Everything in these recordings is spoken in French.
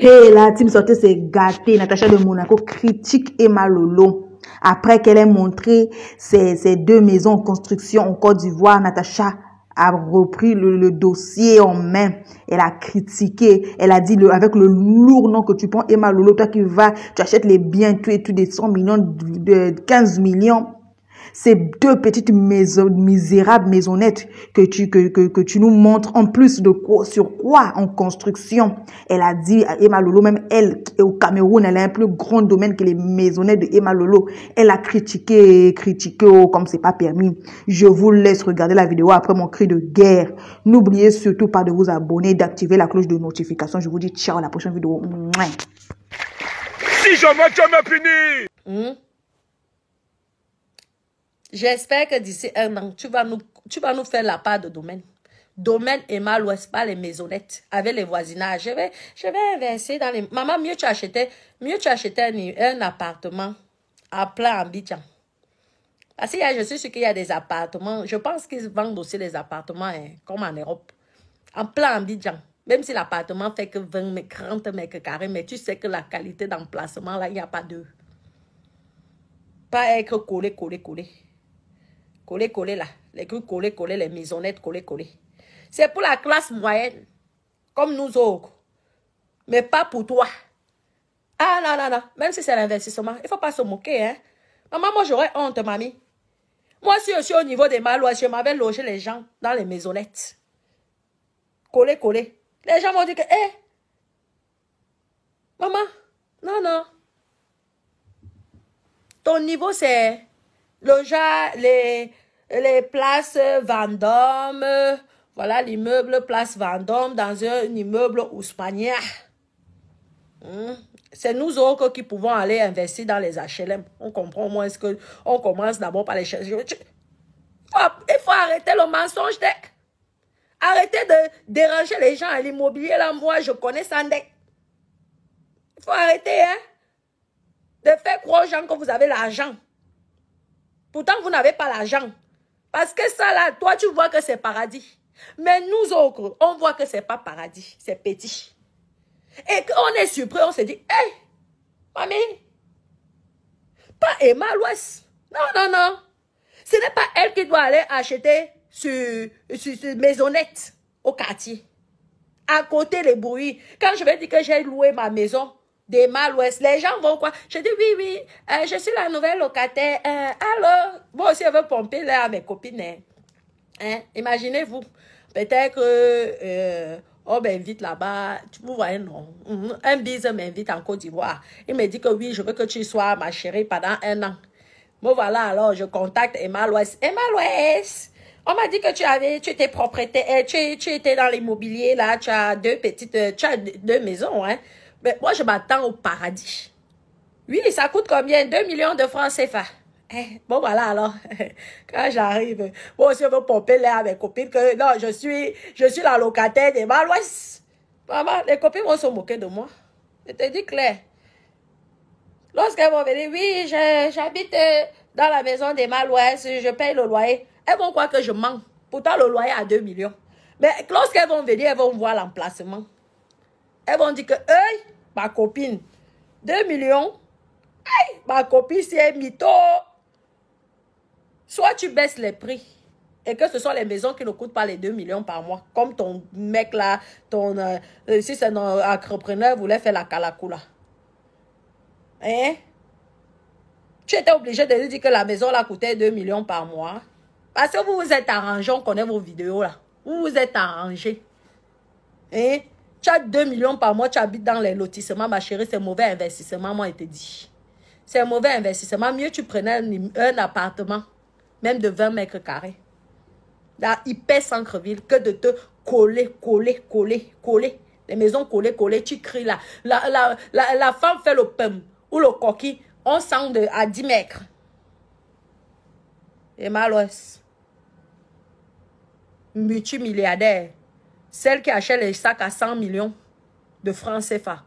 Hey, la team sortie s'est gâtée. Natacha de Monaco critique Emma Lolo. Après qu'elle ait montré ses deux maisons en construction en Côte d'Ivoire, Natacha a repris le dossier en main. Elle a critiqué. Elle a dit avec le lourd nom que tu prends, Emma Lolo, toi qui vas, tu achètes les biens, tu des 100 millions, de 15 millions. Ces deux petites maisons, misérables maisonnettes que tu nous montres, en plus de quoi, sur quoi en construction. Elle a dit à Emma Lolo, même elle, au Cameroun, elle a un plus grand domaine que les maisonnettes de Emma Lolo. Elle a critiqué, oh, comme c'est pas permis. Je vous laisse regarder la vidéo après mon cri de guerre. N'oubliez surtout pas de vous abonner, d'activer la cloche de notification. Je vous dis ciao à la prochaine vidéo. Si jamais tu m'as puni. J'espère que d'ici un an, tu vas nous faire la part de domaine. Domaine Emma l'Ouest, pas les maisonnettes, avec les voisinages. Je vais investir dans les... Maman, mieux tu achetais un appartement à plein Abidjan. Parce que je suis sûre qu'il y a des appartements. Je pense qu'ils vendent aussi les appartements, hein, comme en Europe. En plein Abidjan. Même si l'appartement fait que 30 mètres carrés, mais tu sais que la qualité d'emplacement, là, il n'y a pas d'eux. Pas être collé. Coller là. Les trucs coller, les maisonnettes coller. C'est pour la classe moyenne, comme nous autres. Mais pas pour toi. Ah non. Même si c'est l'investissement, il ne faut pas se moquer, hein. Maman, moi j'aurais honte, mamie. Moi, si je suis au niveau des malois, je m'avais logé les gens dans les maisonnettes. Coller. Les gens vont dire que, maman, non. Ton niveau, c'est le genre, les places Vendôme, voilà l'immeuble place Vendôme dans un immeuble ousmania. C'est nous autres qui pouvons aller investir dans les HLM. On comprend au moins ce que on commence d'abord par les chercher. Il faut arrêter le mensonge, Dek. Arrêtez de déranger les gens à l'immobilier. Là, moi, je connais ça, Dek. Il faut arrêter, hein, de faire croire aux gens que vous avez l'argent. Pourtant, vous n'avez pas l'argent. Parce que ça, là, toi, tu vois que c'est paradis. Mais nous autres, on voit que c'est pas paradis. C'est petit. Et quand on est surpris, on se dit, hey, mamie, pas Emma l'Ouest. Non. Ce n'est pas elle qui doit aller acheter sur maisonnette au quartier. À côté, les bruits. Quand je vais dire que j'ai loué ma maison d'Emma l'Ouest, les gens vont quoi? Je dis oui, je suis la nouvelle locataire. Alors, moi aussi, je veux pomper là à mes copines. Hein? Imaginez-vous. Peut-être que on m'invite là-bas. Vous voyez, non. Un bise m'invite en Côte d'Ivoire. Il me dit que oui, je veux que tu sois ma chérie pendant 1 an. Bon, voilà, alors je contacte Emma l'Ouest. Emma l'Ouest, on m'a dit que tu étais propriétaire, tu étais dans l'immobilier, là, tu as deux maisons, hein. Mais moi, je m'attends au paradis. Oui, ça coûte combien? 2 millions de francs CFA. Bon, voilà, alors, quand j'arrive, moi aussi, je veux pomper là avec mes copines que, non, je suis la locataire d'Emma l'Ouest. Maman, les copines vont se moquer de moi. Je te dis clair. Lorsqu'elles vont venir, oui, j'habite dans la maison d'Emma l'Ouest, je paye le loyer. Elles vont croire que je mens. Pourtant, le loyer à 2 millions. Mais lorsqu'elles vont venir, elles vont voir l'emplacement. Elles vont dire que, hey, ma copine, 2 millions, hey, ma copine, c'est mytho. Soit tu baisses les prix et que ce sont les maisons qui ne coûtent pas les 2 millions par mois. Comme ton mec là, si c'est un entrepreneur, voulait faire la calacula. Hein? Tu étais obligé de lui dire que la maison là coûtait 2 millions par mois. Parce que vous vous êtes arrangé, on connaît vos vidéos là. Vous vous êtes arrangé. Hein? Tu as 2 millions par mois, tu habites dans les lotissements, ma chérie, c'est mauvais investissement, moi, je te dis. C'est un mauvais investissement. Mieux tu prenais un appartement, même de 20 mètres carrés. Là, hyper centre-ville, que de te coller. Les maisons collées, tu cries là. La femme fait le pum ou le coquille, on sent à 10 mètres. Et Malos, multimilliardaire, celle qui achète les sacs à 100 millions de francs CFA.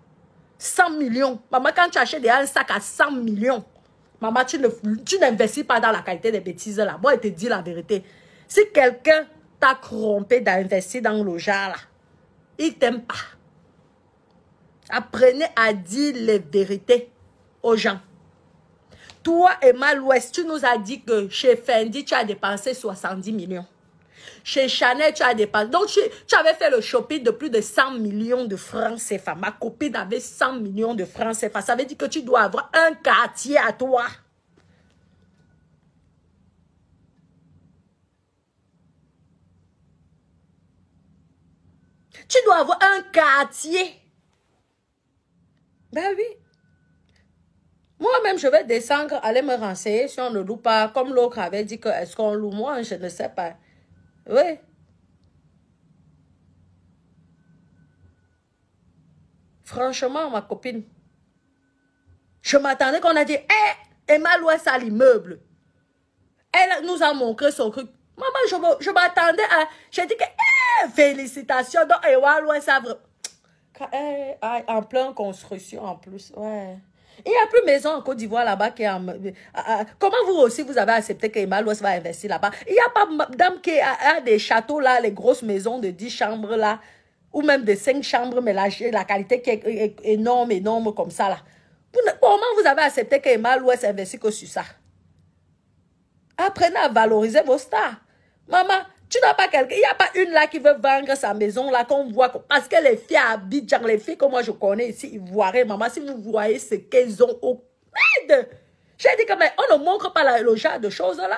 100 millions. Maman, quand tu achètes un sac à 100 millions, maman, tu n'investis pas dans la qualité des bêtises là. Moi, je te dis la vérité. Si quelqu'un t'a trompé d'investir dans le genre là, il t'aime pas. Apprenez à dire les vérités aux gens. Toi, Emma Louest, tu nous as dit que chez Fendi, tu as dépensé 70 millions. Chez Chanel, tu as dépensé. Donc, tu avais fait le shopping de plus de 100 millions de francs CFA. Ma copine avait 100 millions de francs CFA. Ça veut dire que tu dois avoir un quartier à toi. Tu dois avoir un quartier. Ben oui. Moi-même, je vais descendre, aller me renseigner si on ne loue pas. Comme l'autre avait dit que est-ce qu'on loue. Moi, je ne sais pas. Oui. Franchement, ma copine, je m'attendais qu'on a dit, Emma Louest à l'immeuble. Elle nous a montré son truc. Maman, je m'attendais à... J'ai dit que, félicitations. Donc, Emma Louest a... En pleine construction, en plus. Ouais. Il n'y a plus de maison en Côte d'Ivoire là-bas qui est en... Comment vous aussi, vous avez accepté que Emma Louest va investir là-bas? Il n'y a pas madame qui a des châteaux là, les grosses maisons de 10 chambres là, ou même de 5 chambres mélangées, la qualité qui est énorme, énorme comme ça là. Comment vous avez accepté que Emma Louest investit que sur ça? Apprenez à valoriser vos stars. Maman, tu n'as pas quelqu'un, il n'y a pas une là qui veut vendre sa maison là qu'on voit. Parce que les filles à Abidjan, les filles que moi je connais ici, ivoiriennes, maman, si vous voyez ce qu'elles ont au... Merde! J'ai dit que mais on ne montre pas le genre de choses là.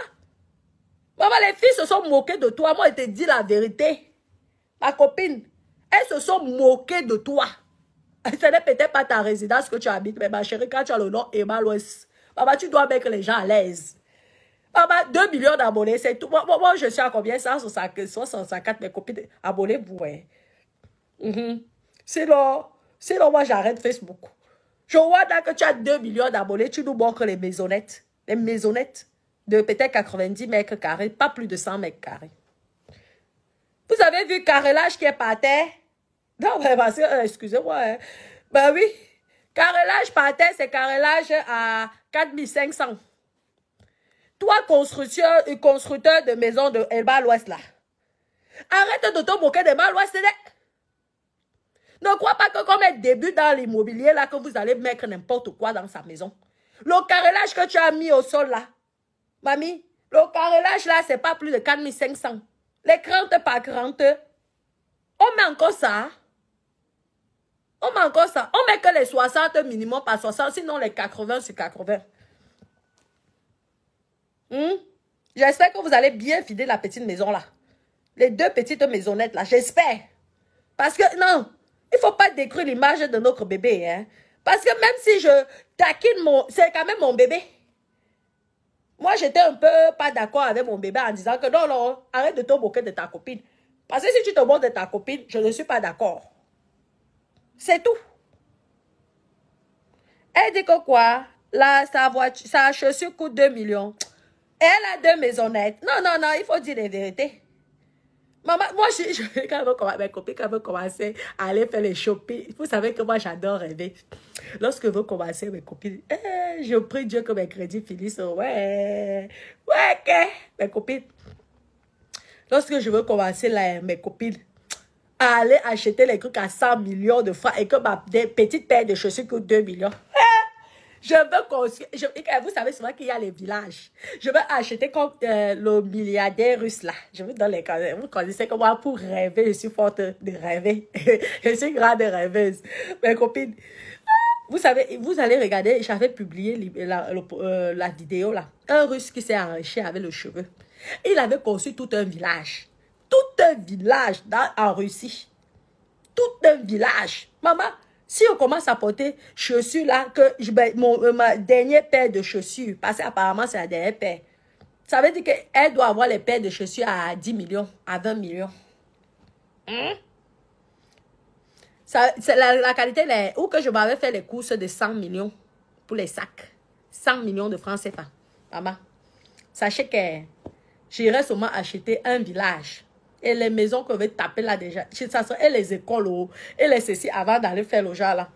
Maman, les filles se sont moquées de toi. Moi, je te dis la vérité. Ma copine, elles se sont moquées de toi. Ce n'est peut-être pas ta résidence que tu habites, mais ma chérie, quand tu as le nom Emma Louest, maman, tu dois mettre les gens à l'aise. Maman, 2 millions d'abonnés, c'est tout. Moi, je suis à combien? 164, mes copines abonnés, vous voyez. Sinon, moi, j'arrête Facebook. Je vois là que tu as 2 millions d'abonnés, tu nous montres les maisonnettes. Les maisonnettes de peut-être 90 mètres carrés, pas plus de 100 mètres carrés. Vous avez vu le carrelage qui est par terre? Non, mais excusez-moi. Hein. Ben oui, carrelage par terre, c'est carrelage à 4500. Toi, constructeur de maison de Emma Louest, là. Arrête de te moquer d'Emma Louest. Ne crois pas que comme elle débute dans l'immobilier, là, que vous allez mettre n'importe quoi dans sa maison. Le carrelage que tu as mis au sol, là. Mamie, le carrelage, là, c'est pas plus de 4500. Les 30 par 30. On met encore ça. On met encore ça. On met que les 60 minimum par 60, sinon les 80 sur 80. J'espère que vous allez bien vider la petite maison là. Les 2 petites maisonnettes là, j'espère. Parce que non, il ne faut pas détruire l'image de notre bébé. Hein. Parce que même si je taquine c'est quand même mon bébé. Moi, j'étais un peu pas d'accord avec mon bébé en disant que non, arrête de te moquer de ta copine. Parce que si tu te moques de ta copine, je ne suis pas d'accord. C'est tout. Elle dit que quoi? Là, sa chaussure coûte 2 millions. Elle a 2 maisonnettes. Non, il faut dire les vérités. Maman, moi, quand mes copines, quand veut commencer à aller faire les shopping, vous savez que moi, j'adore rêver. Lorsque vous commencez, mes copines, je prie Dieu que mes crédits finissent. Ouais, mes copines. Lorsque je veux commencer, là, mes copines, à aller acheter les trucs à 100 millions de francs et que ma petite paire de chaussures coûte 2 millions. Je veux construire. Vous savez souvent qu'il y a les villages. Je veux acheter comme le milliardaire russe là. Je veux dans les cas. Vous connaissez comment pour rêver. Je suis forte de rêver. Je suis grande rêveuse. Mes copines, vous savez, vous allez regarder. J'avais publié la vidéo là. Un russe qui s'est enrichi avec le cheveu. Il avait construit tout un village. Tout un village en Russie. Tout un village. Maman. Si on commence à porter chaussures là, que ma dernière paire de chaussures, parce qu'apparemment c'est la dernière paire, ça veut dire qu'elle doit avoir les paires de chaussures à 10 millions, à 20 millions. C'est la qualité, ou que je m'avais fait les courses de 100 millions pour les sacs. 100 millions de francs CFA. Maman, sachez que j'irai sûrement acheter un village. Et les maisons qu'on veut taper là déjà. Et les écoles, et les ceci avant d'aller faire le genre là.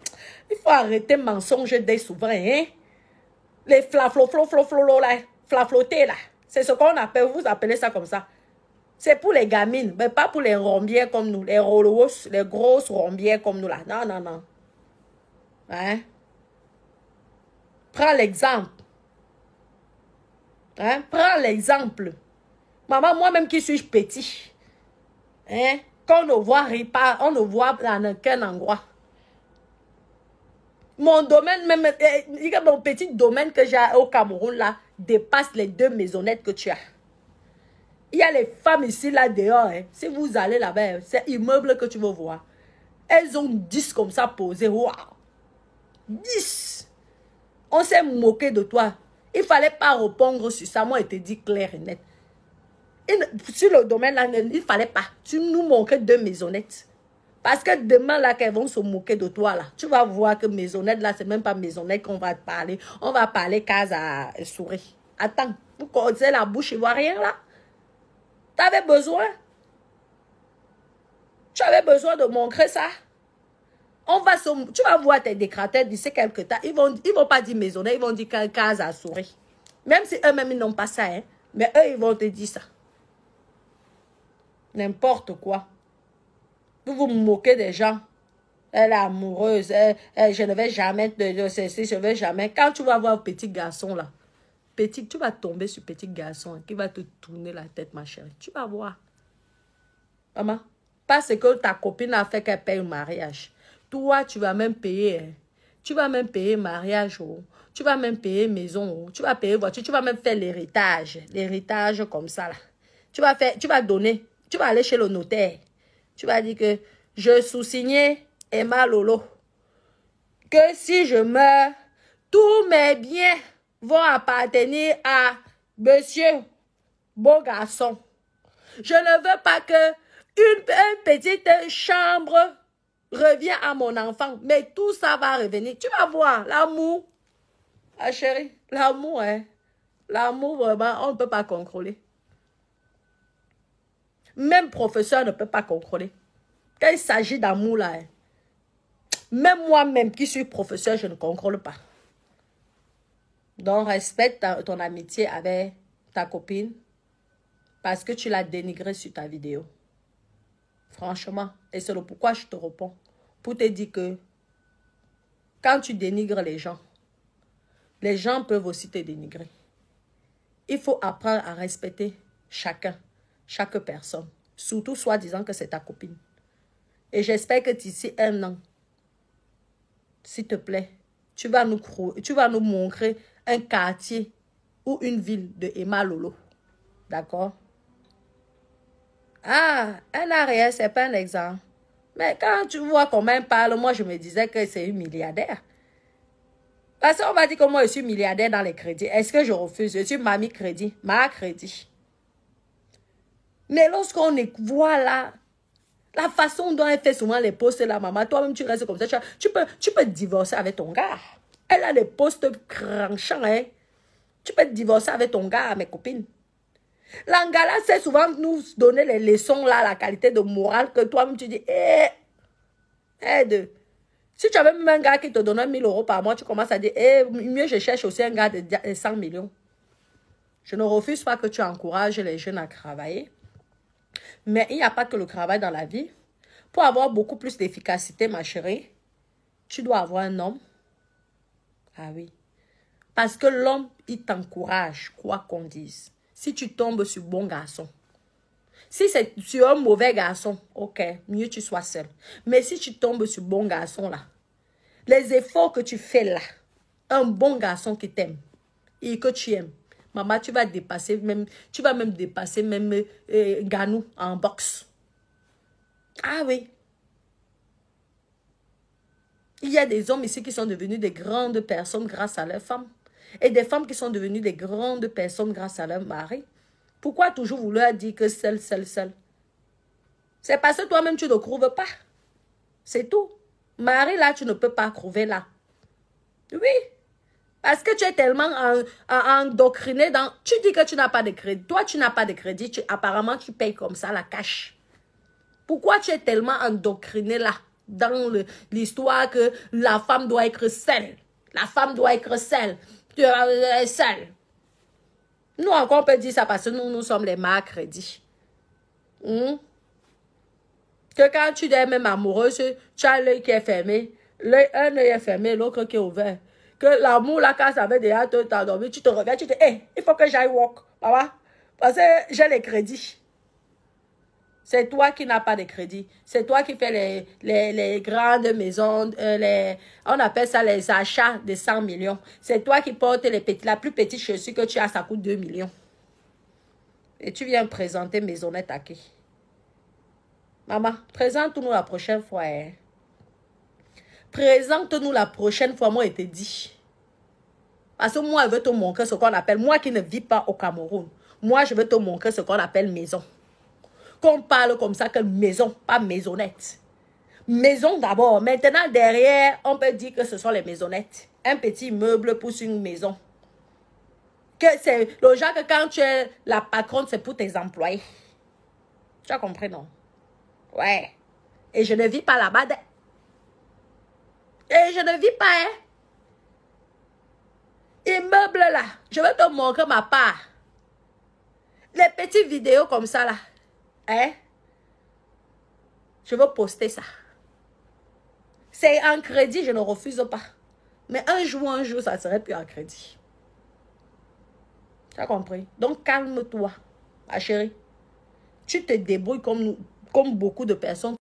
Il faut arrêter mensonge des souverains. Hein? Les flafloter là. C'est ce qu'on appelle, vous appelez ça comme ça. C'est pour les gamines, mais pas pour les rombières comme nous. Les grosses rombières comme nous là. Non. Hein? Prends l'exemple. Hein? Prends l'exemple. Maman, moi-même qui suis petit, hein? Qu'on ne voit pas, on ne voit dans aucun endroit. Mon domaine, même, mon petit domaine que j'ai au Cameroun, là, dépasse les 2 maisonnettes que tu as. Il y a les femmes ici, là, dehors. Hein. Si vous allez là-bas, c'est immeuble que tu veux voir. Elles ont 10 comme ça posés. Waouh! 10! On s'est moqué de toi. Il ne fallait pas répondre sur ça. Moi, je te dis clair et net. Sur le domaine là, il ne fallait pas. Tu nous montrais 2 maisonnettes. Parce que demain là, qu'elles vont se moquer de toi là. Tu vas voir que maisonnette là, c'est même pas maisonnette qu'on va te parler. On va parler case à souris. Attends, vous connaissez la bouche ivoirienne là? Tu avais besoin? Tu avais besoin de montrer ça? Tu vas voir tes décrateurs d'ici quelques temps. Ils vont pas dire maisonnette, ils vont dire case à souris. Même si eux-mêmes ils n'ont pas ça, hein. Mais eux, ils vont te dire ça. N'importe quoi. Vous vous moquez des gens. Elle est amoureuse. Je ne vais jamais te cesser. Je ne vais jamais. Quand tu vas voir petit garçon là, tu vas tomber sur petit garçon qui va te tourner la tête, ma chérie. Tu vas voir. Maman, parce que ta copine a fait qu'elle paye le mariage. Toi, tu vas même payer. Hein. Tu vas même payer mariage. Oh. Tu vas même payer maison. Oh. Tu vas payer voiture. Tu vas même faire l'héritage. L'héritage comme ça là. Tu vas donner. Tu vas aller chez le notaire. Tu vas dire que je sous-signais Emma Lolo. Que si je meurs, tous mes biens vont appartenir à monsieur beau garçon. Je ne veux pas que une petite chambre revienne à mon enfant. Mais tout ça va revenir. Tu vas voir, l'amour. Ah chérie, l'amour, hein. L'amour, vraiment, on ne peut pas contrôler. Même professeur ne peut pas contrôler. Quand il s'agit d'amour, là, hein, même moi-même qui suis professeur, je ne contrôle pas. Donc, respecte ton amitié avec ta copine parce que tu l'as dénigrée sur ta vidéo. Franchement, et c'est le pourquoi je te réponds. Pour te dire que quand tu dénigres les gens peuvent aussi te dénigrer. Il faut apprendre à respecter chacun. Chaque personne, surtout soit disant que c'est ta copine. Et j'espère que d'ici 1 an, s'il te plaît, tu vas nous montrer un quartier ou une ville de Emma Lolo. D'accord? Ah, un arrière, c'est pas un exemple. Mais quand tu vois comment elle parle, moi je me disais que c'est une milliardaire. Parce qu'on va dire que moi je suis milliardaire dans les crédits. Est-ce que je refuse? Je suis mamie crédit, ma crédit. Mais lorsqu'on voit là, la façon dont elle fait souvent les posts, la maman, toi-même tu restes comme ça, tu peux divorcer avec ton gars. Elle a les posts cranchants, hein. Tu peux divorcer avec ton gars, mes copines. L'Angala sait souvent nous donner les leçons là, la qualité de morale que toi-même tu dis, aide. Si tu avais même un gars qui te donne 1 000 € par mois, tu commences à dire, mieux je cherche aussi un gars de 100 millions. Je ne refuse pas que tu encourages les jeunes à travailler. Mais il n'y a pas que le travail dans la vie. Pour avoir beaucoup plus d'efficacité, ma chérie, tu dois avoir un homme. Ah oui. Parce que l'homme, il t'encourage, quoi qu'on dise. Si tu tombes sur bon garçon. Si c'est sur un mauvais garçon, ok, mieux tu sois seul. Mais si tu tombes sur bon garçon là, les efforts que tu fais là, un bon garçon qui t'aime et que tu aimes, maman, tu vas même dépasser Ganou en boxe. Ah oui. Il y a des hommes ici qui sont devenus des grandes personnes grâce à leurs femmes. Et des femmes qui sont devenues des grandes personnes grâce à leur mari. Pourquoi toujours vouloir dire que seul? C'est parce que toi-même tu ne trouves pas. C'est tout. Mari là, tu ne peux pas trouver là. Oui. Parce que tu es tellement endoctriné dans... Tu dis que tu n'as pas de crédit. Toi, tu n'as pas de crédit. Apparemment, tu payes comme ça la cash. Pourquoi tu es tellement endoctriné là? Dans l'histoire que la femme doit être seule. La femme doit être seule. Tu es seule. Nous encore, on peut dire ça parce que nous sommes les marques crédit. Que quand tu es même amoureuse, tu as l'œil qui est fermé. Un œil est fermé, l'autre qui est ouvert. Que l'amour, la casse avait déjà tout endormi. Tu te regardes, tu te dis, hey, il faut que j'aille walk. Papa, parce que j'ai les crédits. C'est toi qui n'as pas de crédit. C'est toi qui fais les grandes maisons, on appelle ça les achats de 100 millions. C'est toi qui portes la plus petite chaussure que tu as, ça coûte 2 millions. Et tu viens présenter maisonnette à qui? Maman, présente-nous la prochaine fois. Hein. Présente-nous la prochaine fois, moi, je te dis. Parce que moi, je veux te montrer ce qu'on appelle, moi qui ne vis pas au Cameroun, moi, je veux te montrer ce qu'on appelle maison. Qu'on parle comme ça que maison, pas maisonnette. Maison d'abord. Maintenant, derrière, on peut dire que ce sont les maisonnettes. Un petit meuble pousse une maison. Que c'est le genre que quand tu es la patronne, c'est pour tes employés. Tu as compris, non? Ouais. Et je ne vis pas là-bas. Et je ne vis pas, hein. Immeuble là. Je vais te montrer ma part. Les petites vidéos comme ça là. Hein? Je veux poster ça. C'est en crédit, je ne refuse pas. Mais un jour, ça ne serait plus en crédit. Tu as compris? Donc, calme-toi, ma chérie. Tu te débrouilles comme beaucoup de personnes.